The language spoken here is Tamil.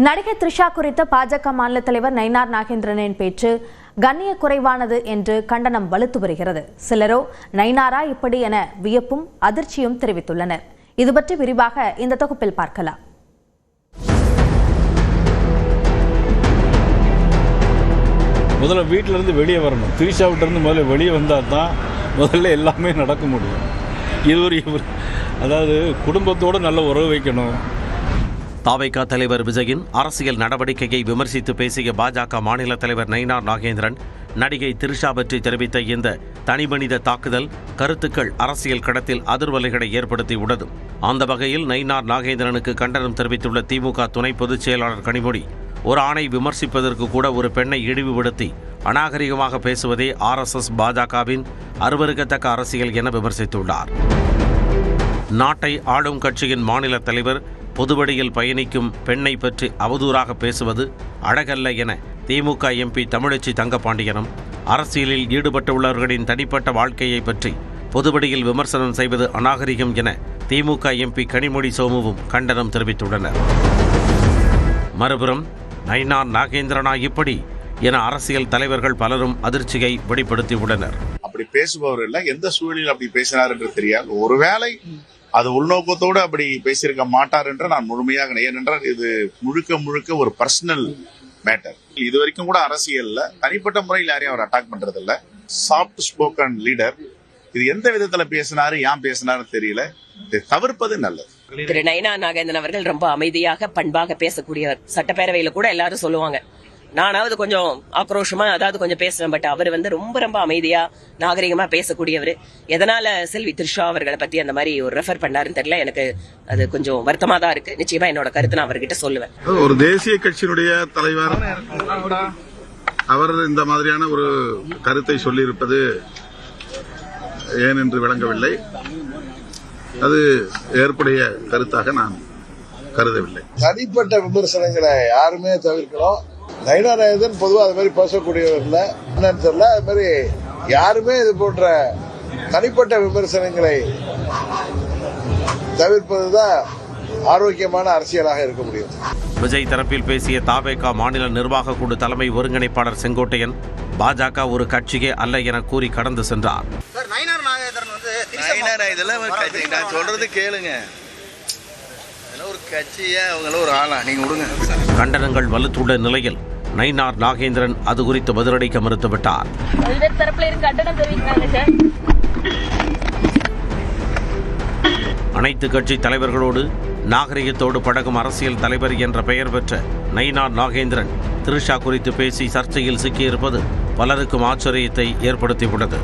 நடிகை த்ரிஷா குறித்த பாஜக மாநில தலைவர் நயினார் நாகேந்திரனின் பேச்சு கண்ணிய குறைவானது என்று கண்டனம் வலுத்து வருகிறது. சிலரோ நயினாரா இப்படி என வியப்பும் அதிர்ச்சியும் தெரிவித்துள்ளனர். இது பற்றி விரிவாக இந்த தொகுப்பில் பார்க்கலாம். முதல்ல வீட்டிலிருந்து வெளியே வரணும். த்ரிஷா விட்டிருந்து முதல்ல வெளியே வந்தால் தான் முதல்ல எல்லாமே நடக்க முடியும். இவர் அதாவது குடும்பத்தோடு நல்ல உறவு வைக்கணும். தாவேகா தலைவர் விஜயின் அரசியல் நடவடிக்கையை விமர்சித்து பேசிய பாஜக மாநில தலைவர் நயினார் நாகேந்திரன் நடிகை த்ரிஷா பற்றி தெரிவித்த இந்த தனிமனித தாக்குதல் கருத்துக்கள் அரசியல் களத்தில் அதிர்வலைகளை ஏற்படுத்தியுள்ளது. அந்த வகையில் நயினார் நாகேந்திரனுக்கு கண்டனம் தெரிவித்துள்ள திமுக துணை பொதுச் செயலாளர் கனிமொழி, ஒரு ஆணை விமர்சிப்பதற்கு கூட ஒரு பெண்ணை இழிவுபடுத்தி அநாகரிகமாக பேசுவதே RSS பாஜகவின் அருவருக்கத்தக்க அரசியல் என விமர்சித்துள்ளார். நாட்டை ஆளும் கட்சியின் மாநில தலைவர் பொதுவெளியில் பயணிக்கும் பெண்ணை பற்றி அவதூறாக பேசுவது அழகல்ல என திமுக MP தமிழச்சி தங்கப்பாண்டியனும், அரசியலில் ஈடுபட்டுள்ளவர்களின் தனிப்பட்ட வாழ்க்கையை பற்றி பொதுவெளியில் விமர்சனம் செய்வது அநாகரிகம் என திமுக MP கனிமொழி சோமுவும் கண்டனம் தெரிவித்துள்ளனர். மறுபுறம் நயினார் நாகேந்திரனா இப்படி என அரசியல் தலைவர்கள் பலரும் அதிர்ச்சியை வெளிப்படுத்தியுள்ளனர். அப்படி பேசுபவர் எந்த சூழலில் அப்படி பேசினார் என்று தெரியாது. ஒருவேளை அது உள்நோக்கத்தோடு அப்படி பேசியிருக்க மாட்டார் என்று நான் முழுமையாக, ஏனென்றால் இது முழுக்க ஒரு பர்சனல் மேட்டர். இது வரைக்கும் கூட அரசியல்ல தனிப்பட்ட முறையில் யாரையும் அவர் அட்டாக் பண்றது இல்ல. Soft spoken leader. இது எந்த விதத்துல பேசினாரு, ஏன் பேசினாருன்னு தெரியல. இதை தவிர்ப்பது நல்லது. திரு நயினார் நாகேந்திரன் அவர்கள் ரொம்ப அமைதியாக பண்பாக பேசக்கூடியவர். சட்டப்பேரவையில கூட எல்லாரும் சொல்லுவாங்க, நானாவது கொஞ்சம் ஆக்ரோஷமா கொஞ்சம் பேசுவேன், பட் அவர் ரொம்ப அமைதியா நாகரிகமா பேசக்கூடியவர். எதனால செல்வி த்ரிஷா அவர்களை பத்தி அந்த மாதிரி ஒரு ரெஃபர் பண்ணாருன்னு தெரியல. எனக்கு அது கொஞ்சம் வருத்தமா தான் இருக்கு. நிச்சயமா என்னோட கருத்து நான் அவர்கிட்ட சொல்லுவேன். ஒரு தேசிய கட்சியினுடைய தலைவர் அவர் இந்த மாதிரியான ஒரு கருத்தை சொல்லியிருப்பது ஏன் என்று விளங்கவில்லை. அது ஏற்புடைய கருத்தாக நான் கருதவில்லை. தனிப்பட்ட விமர்சனங்களை யாருமே தவிர்க்கிறோம். நயினார் நாகேந்திரன் பொதுவாக அது மாதிரி பேசக்கூடியவர் இல்லை, என்னன்னு தெரியல. அது மாதிரி யாருமே இது போன்ற தனிப்பட்ட விமர்சனங்களை தவிர்ப்பதுதான் ஆரோக்கியமான அரசியலாக இருக்க முடியும். விஜய் தரப்பில் பேசிய தாவேகா மாநில நிர்வாக குழு தலைமை ஒருங்கிணைப்பாளர் செங்கோட்டையன், பாஜக ஒரு கட்சியே அல்ல என கூறி கடந்து சென்றார். நான் சொல்றது கேளுங்க, ஒரு கட்சியா அவங்கள ஒரு ஆளா நீங்க விடுங்க. கண்டனங்கள் வலுத்துள்ள நிலையில் நயினார் நாகேந்திரன் அது குறித்து பதிலளிக்க மறுத்துவிட்டார். அனைத்து கட்சி தலைவர்களோடு நாகரிகத்தோடு பழகும் அரசியல் தலைவர் என்ற பெயர் பெற்ற நயினார் நாகேந்திரன் த்ரிஷா குறித்து பேசி சர்ச்சையில் சிக்கியிருப்பது பலருக்கும் ஆச்சரியத்தை ஏற்படுத்தியுள்ளது.